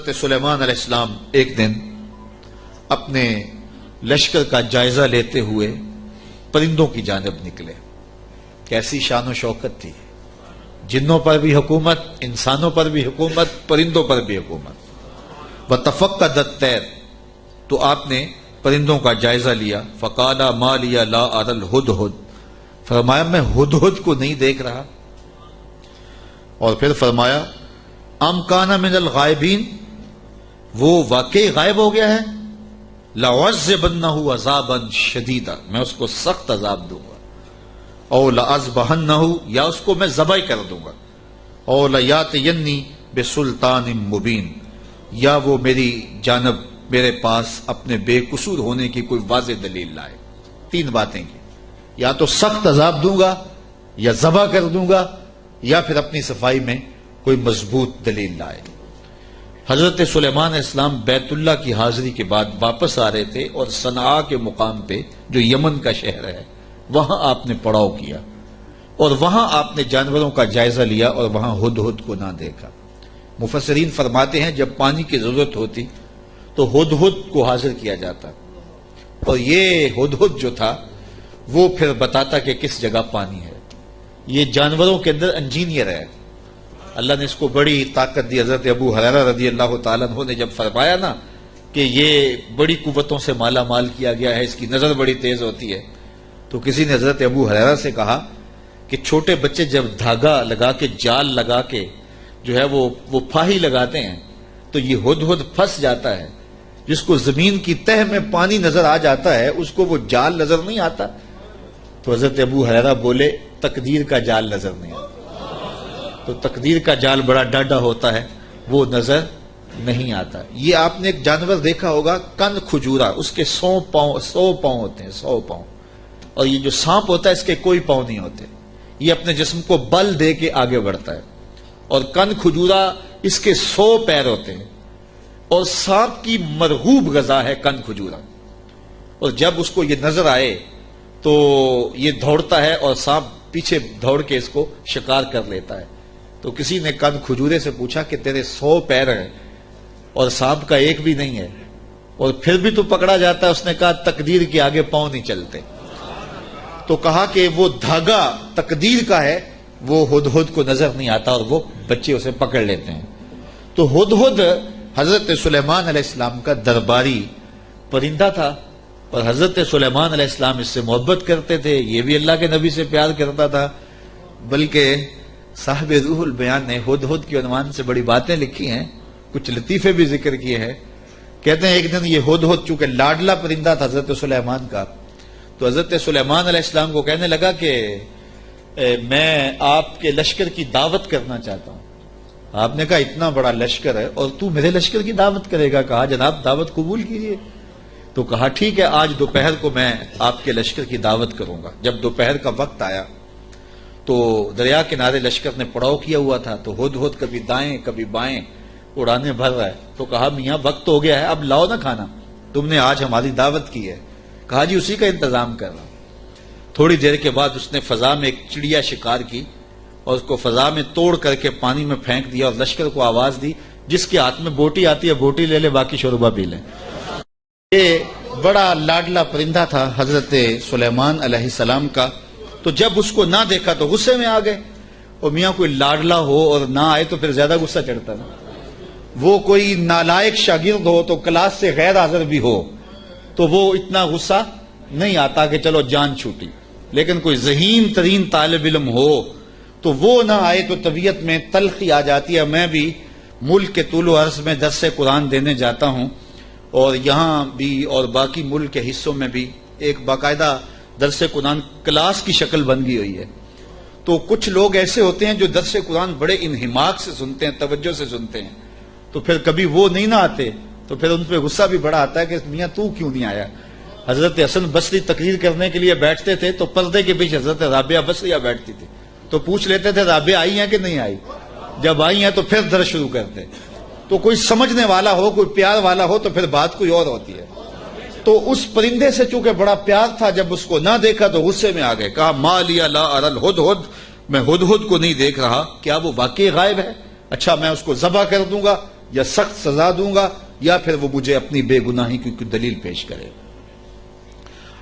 حضرت سلیمان علیہ السلام ایک دن اپنے لشکر کا جائزہ لیتے ہوئے پرندوں کی جانب نکلے۔ کیسی شان و شوکت تھی، جنوں پر بھی حکومت، انسانوں پر بھی حکومت، پرندوں پر بھی حکومت۔ وَتَفَقَّدَ الطَّيْرَ، تو آپ نے پرندوں کا جائزہ لیا۔ فَقَالَ مَا لِيَ لَا أَرَى الْهُدْهُدْ، فرمایا میں ہدہد کو نہیں دیکھ رہا۔ اور پھر فرمایا ام کان من الغائبین، وہ واقعی غائب ہو گیا ہے۔ لَعُذِّبَنَّهُ عَذَابًا شَدِيدًا، میں اس کو سخت عذاب دوں گا۔ او لَأَذْبَحَنَّهُ، یا اس کو میں ذبح کر دوں گا۔ او لَيَأْتِيَنِّي بِسُلْطَانٍ مُبِينٍ، یا وہ میری جانب میرے پاس اپنے بے قصور ہونے کی کوئی واضح دلیل لائے۔ تین باتیں کی، یا تو سخت عذاب دوں گا، یا ذبح کر دوں گا، یا پھر اپنی صفائی میں کوئی مضبوط دلیل لائے۔ حضرت سلیمان علیہ السلام بیت اللہ کی حاضری کے بعد واپس آ رہے تھے، اور صنعاء کے مقام پہ جو یمن کا شہر ہے وہاں آپ نے پڑاؤ کیا، اور وہاں آپ نے جانوروں کا جائزہ لیا، اور وہاں ہدہد کو نہ دیکھا۔ مفسرین فرماتے ہیں جب پانی کی ضرورت ہوتی تو ہدہد کو حاضر کیا جاتا، اور یہ ہدہد جو تھا وہ پھر بتاتا کہ کس جگہ پانی ہے۔ یہ جانوروں کے اندر انجینئر ہے، اللہ نے اس کو بڑی طاقت دی۔ حضرت ابو ہریرہ رضی اللہ تعالیٰ عنہ نے جب فرمایا نا کہ یہ بڑی قوتوں سے مالا مال کیا گیا ہے، اس کی نظر بڑی تیز ہوتی ہے، تو کسی نے حضرت ابو ہریرہ سے کہا کہ چھوٹے بچے جب دھاگا لگا کے، جال لگا کے جو ہے وہ پھاہی لگاتے ہیں تو یہ ہدہد پھنس جاتا ہے۔ جس کو زمین کی تہ میں پانی نظر آ جاتا ہے اس کو وہ جال نظر نہیں آتا۔ تو حضرت ابو ہریرہ بولے تقدیر کا جال نظر نہیں آتا، تو تقدیر کا جال بڑا ڈاڈا ہوتا ہے، وہ نظر نہیں آتا۔ یہ آپ نے ایک جانور دیکھا ہوگا کن کھجورا، اس کے 100 پاؤں ہوتے ہیں، 100 پاؤں، اور یہ جو سانپ ہوتا ہے اس کے کوئی پاؤں نہیں ہوتے، یہ اپنے جسم کو بل دے کے آگے بڑھتا ہے۔ اور کن کھجورا اس کے 100 پیر ہوتے ہیں، اور سانپ کی مرغوب غذا ہے کن کھجورا، اور جب اس کو یہ نظر آئے تو یہ دوڑتا ہے، اور سانپ پیچھے دوڑ کے اس کو شکار کر لیتا ہے۔ تو کسی نے کن کھجورے سے پوچھا کہ تیرے 100 پیر ہیں اور سانپ کا ایک بھی نہیں ہے، اور پھر بھی تو پکڑا جاتا ہے؟ اس نے کہا تقدیر کے آگے پاؤں نہیں چلتے۔ تو کہا کہ وہ دھاگا تقدیر کا ہے، وہ ہدہد کو نظر نہیں آتا، اور وہ بچے اسے پکڑ لیتے ہیں۔ تو ہدہد حضرت سلیمان علیہ السلام کا درباری پرندہ تھا، اور حضرت سلیمان علیہ السلام اس سے محبت کرتے تھے، یہ بھی اللہ کے نبی سے پیار کرتا تھا۔ بلکہ صاحب روح البیان نے ہدہد کی عنوان سے بڑی باتیں لکھی ہیں، کچھ لطیفے بھی ذکر کیے ہیں۔ کہتے ہیں ایک دن یہ ہدہد چونکہ لاڈلا پرندہ تھا حضرت سلیمان کا، تو حضرت سلیمان علیہ السلام کو کہنے لگا کہ میں آپ کے لشکر کی دعوت کرنا چاہتا ہوں۔ آپ نے کہا اتنا بڑا لشکر ہے اور تو میرے لشکر کی دعوت کرے گا؟ کہا جناب دعوت قبول کیجیے۔ تو کہا ٹھیک ہے، آج دوپہر کو میں آپ کے لشکر کی دعوت کروں گا۔ جب دوپہر کا وقت آیا تو دریا کنارے لشکر نے پڑاؤ کیا ہوا تھا، تو ہدہد کبھی دائیں کبھی بائیں اڑانے بھر رہا ہے۔ تو کہا میاں وقت ہو گیا ہے، اب لاؤ نہ کھانا، تم نے آج ہماری دعوت کی ہے۔ کہا جی اسی کا انتظام کر رہا ہوں۔ تھوڑی دیر کے بعد اس نے فضا میں ایک چڑیا شکار کی، اور اس کو فضا میں توڑ کر کے پانی میں پھینک دیا، اور لشکر کو آواز دی جس کے ہاتھ میں بوٹی آتی ہے بوٹی لے لے، باقی شوربہ پی لیں۔ یہ بڑا لاڈلا پرندہ تھا حضرت سلیمان علیہ السلام کا۔ تو جب اس کو نہ دیکھا تو غصے میں آ گئے، اور میاں کوئی لاڈلا ہو اور نہ آئے تو پھر زیادہ غصہ چڑھتا نا۔ وہ کوئی نالائق شاگرد ہو تو کلاس سے غیر حاضر بھی ہو تو وہ اتنا غصہ نہیں آتا کہ چلو جان چھوٹی، لیکن کوئی ذہین ترین طالب علم ہو تو وہ نہ آئے تو طبیعت میں تلخی آ جاتی ہے۔ میں بھی ملک کے طول و عرض میں درس قرآن دینے جاتا ہوں، اور یہاں بھی اور باقی ملک کے حصوں میں بھی ایک باقاعدہ درس قرآن کلاس کی شکل بن گئی ہوئی ہے۔ تو کچھ لوگ ایسے ہوتے ہیں جو درس قرآن بڑے انہماک سے سنتے ہیں، توجہ سے سنتے ہیں، تو پھر کبھی وہ نہیں نہ آتے تو پھر ان پہ غصہ بھی بڑا آتا ہے کہ میاں تو کیوں نہیں آیا۔ حضرت حسن بصری تقریر کرنے کے لیے بیٹھتے تھے تو پردے کے پیچھے حضرت رابعہ بصریہ بیٹھتی تھی، تو پوچھ لیتے تھے رابعہ آئی ہیں کہ نہیں آئی؟ جب آئی ہیں تو پھر درس شروع کرتے۔ تو کوئی سمجھنے والا ہو، کوئی پیار والا ہو تو پھر بات کوئی اور ہوتی ہے۔ تو اس پرندے سے چونکہ بڑا پیار تھا، جب اس کو نہ دیکھا تو غصے میں آ گئے۔ کہا ما لیا لا اری الہدہد، میں ہدہد کو نہیں دیکھ رہا، کیا وہ واقعی غائب ہے؟ اچھا میں اس کو ذبح کر دوں گا، یا سخت سزا دوں گا یا پھر وہ مجھے اپنی بے گناہی کی کوئی دلیل پیش کرے۔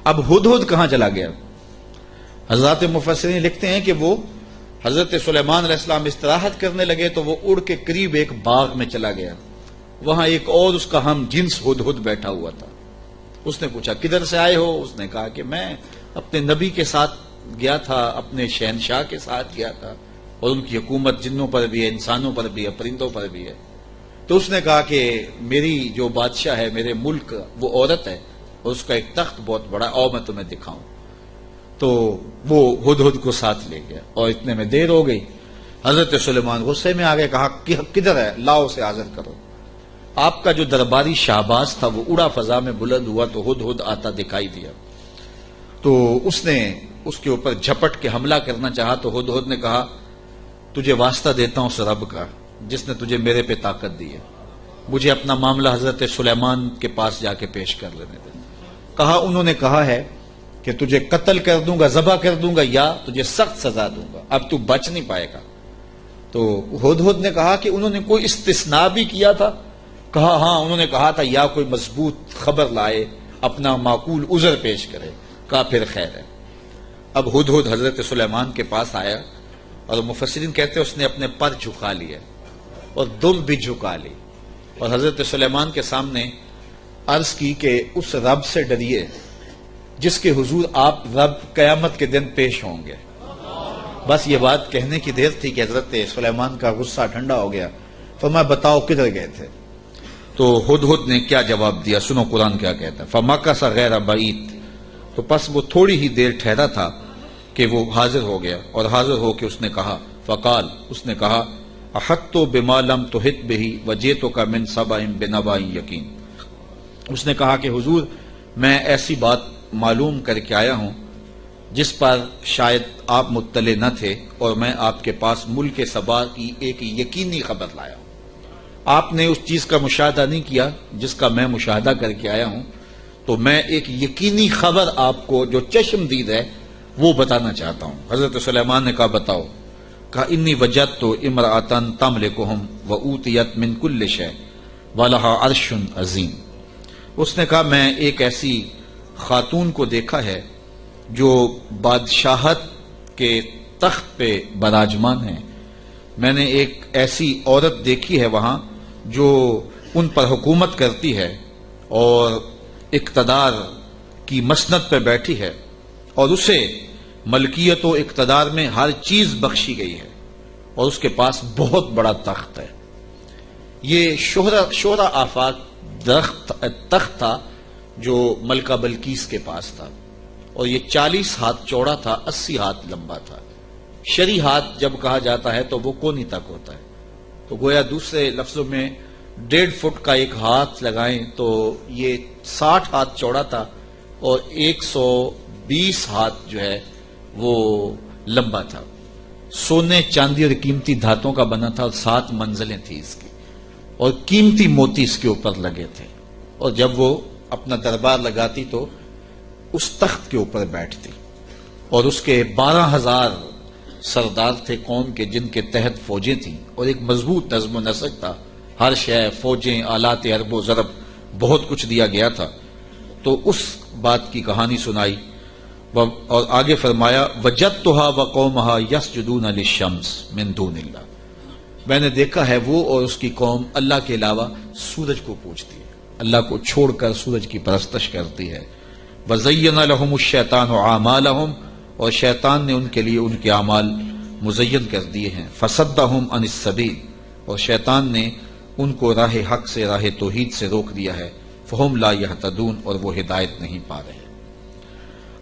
اب ہدہد کہاں چلا گیا؟ حضرات مفسرین لکھتے ہیں کہ وہ حضرت سلیمان علیہ السلام استراحت کرنے لگے تو وہ اڑ کے قریب ایک باغ میں چلا گیا، وہاں ایک اور اس کا ہم جنس ہدہد بیٹھا ہوا تھا۔ اس نے پوچھا کدھر سے آئے ہو؟ اس نے کہا کہ میں اپنے نبی کے ساتھ گیا تھا، اپنے شہنشاہ کے ساتھ گیا تھا، اور ان کی حکومت جنوں پر بھی ہے، انسانوں پر بھی ہے، پرندوں پر بھی ہے۔ تو اس نے کہا کہ میری جو بادشاہ ہے میرے ملک وہ عورت ہے اور اس کا ایک تخت بہت بڑا، آؤ میں تمہیں دکھاؤں۔ تو وہ ہدہد کو ساتھ لے گیا اور اتنے میں دیر ہو گئی۔ حضرت سلیمان غصے میں آ گئے، کہا کدھر ہے؟ لاؤ اسے حاضر کرو۔ آپ کا جو درباری شہباز تھا وہ اڑا فضا میں بلند ہوا تو ہدہد آتا دکھائی دیا، تو اس نے اس کے اوپر جھپٹ کے حملہ کرنا چاہا تو ہدہد نے کہا تجھے واسطہ دیتا ہوں اس رب کا جس نے تجھے میرے پہ طاقت دی ہے، مجھے اپنا معاملہ حضرت سلیمان کے پاس جا کے پیش کر لینے دے۔ کہا انہوں نے کہا ہے کہ تجھے قتل کر دوں گا، ذبح کر دوں گا، یا تجھے سخت سزا دوں گا، اب تو بچ نہیں پائے گا۔ تو ہدہد نے کہا کہ انہوں نے کوئی استثناء بھی کیا تھا؟ کہا ہاں، انہوں نے کہا تھا یا کوئی مضبوط خبر لائے، اپنا معقول عذر پیش کرے۔ کہا پھر خیر ہے۔ اب ہدہد حضرت سلیمان کے پاس آیا اور مفسرین کہتے ہیں اس نے اپنے پر جھکا لیا اور دم بھی جھکا لی اور حضرت سلیمان کے سامنے عرض کی کہ اس رب سے ڈریے جس کے حضور آپ رب قیامت کے دن پیش ہوں گے۔ بس یہ بات کہنے کی دیر تھی کہ حضرت سلیمان کا غصہ ٹھنڈا ہو گیا۔ فرمایا بتاؤ کدھر گئے تھے؟ تو ہدہد نے کیا جواب دیا، سنو قرآن کیا کہتا ہے۔ فَمَكَثَ غَيْرَ بَعِيدٍ، تو پس وہ تھوڑی ہی دیر ٹھہرا تھا کہ وہ حاضر ہو گیا، اور حاضر ہو کے اس نے کہا فقال، اس نے کہا احطت بما لم تحط به وجئتک من سبأ بنبأ یقین۔ اس نے کہا کہ حضور میں ایسی بات معلوم کر کے آیا ہوں جس پر شاید آپ مطلع نہ تھے، اور میں آپ کے پاس ملک سبا کی ایک یقینی خبر لایا ہوں۔ آپ نے اس چیز کا مشاہدہ نہیں کیا جس کا میں مشاہدہ کر کے آیا ہوں، تو میں ایک یقینی خبر آپ کو جو چشم دید ہے وہ بتانا چاہتا ہوں۔ حضرت سلیمان نے کہا بتاؤ۔ کہا انی وجدت امرأۃ تملکہم وأوتیت من کل شیء ولہا عرش عظیم۔ اس نے کہا میں ایک ایسی خاتون کو دیکھا ہے جو بادشاہت کے تخت پہ براجمان ہے، میں نے ایک ایسی عورت دیکھی ہے وہاں جو ان پر حکومت کرتی ہے اور اقتدار کی مسند پہ بیٹھی ہے، اور اسے ملکیت و اقتدار میں ہر چیز بخشی گئی ہے، اور اس کے پاس بہت بڑا تخت ہے۔ یہ شہرہ آفاق تخت تھا جو ملکہ بلقیس کے پاس تھا، اور یہ 40 ہاتھ چوڑا تھا، 80 ہاتھ لمبا تھا۔ شرعی ہاتھ جب کہا جاتا ہے تو وہ کونی تک ہوتا ہے، تو گویا دوسرے لفظوں میں 1.5 فٹ کا ایک ہاتھ لگائیں تو یہ 60 ہاتھ چوڑا تھا اور 120 ہاتھ جو ہے وہ لمبا تھا۔ سونے چاندی اور قیمتی دھاتوں کا بنا تھا، اور 7 منزلیں تھی اس کی، اور قیمتی موتی اس کے اوپر لگے تھے، اور جب وہ اپنا دربار لگاتی تو اس تخت کے اوپر بیٹھتی، اور اس کے 12,000 سردار تھے قوم کے جن کے تحت فوجیں تھیں، اور ایک مضبوط نظم و نسق تھا، ہر شے، فوجیں، آلات حرب و ضرب، بہت کچھ دیا گیا تھا۔ تو اس بات کی کہانی سنائی، اور آگے فرمایا وجدتها وقومها يسجدون للشمس من دون اللہ، میں نے دیکھا ہے وہ اور اس کی قوم اللہ کے علاوہ سورج کو پوجتی ہے، اللہ کو چھوڑ کر سورج کی پرستش کرتی ہے۔ وزین لهم الشیطان اعمالهم، اور شیطان نے ان کے لیے ان کے اعمال مزین کر دیے ہیں۔ فصدهم عن السبیل، اور شیطان نے ان کو راہ حق سے، راہ توحید سے روک دیا ہے۔ فہم لا یہتدون، اور وہ ہدایت نہیں پا رہے۔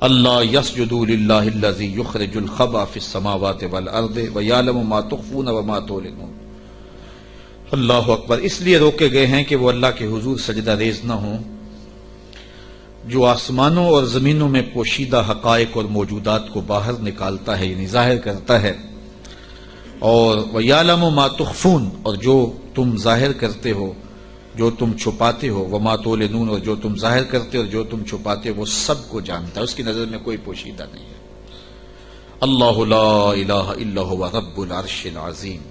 اللہ یسجدوا للہ الذی یخرج الخبأ فی السماوات والارض ویعلم ما تخفون وما تعلنون۔ اللہ اکبر۔ اس لیے روکے گئے ہیں کہ وہ اللہ کے حضور سجدہ ریز نہ ہوں جو آسمانوں اور زمینوں میں پوشیدہ حقائق اور موجودات کو باہر نکالتا ہے، یعنی ظاہر کرتا ہے، اور وَيَعْلَمُ مَا تُخْفُونَ، اور جو تم ظاہر کرتے ہو، جو تم چھپاتے ہو، وَمَا تُعْلِنُونَ، اور جو تم ظاہر کرتے ہو اور جو تم چھپاتے ہو، وہ سب کو جانتا ہے، اس کی نظر میں کوئی پوشیدہ نہیں ہے۔ اللہ لا الہ الا هو رب العرش العظیم،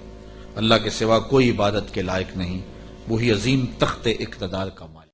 اللہ کے سوا کوئی عبادت کے لائق نہیں وہی عظیم تخت اقتدار کا مالک۔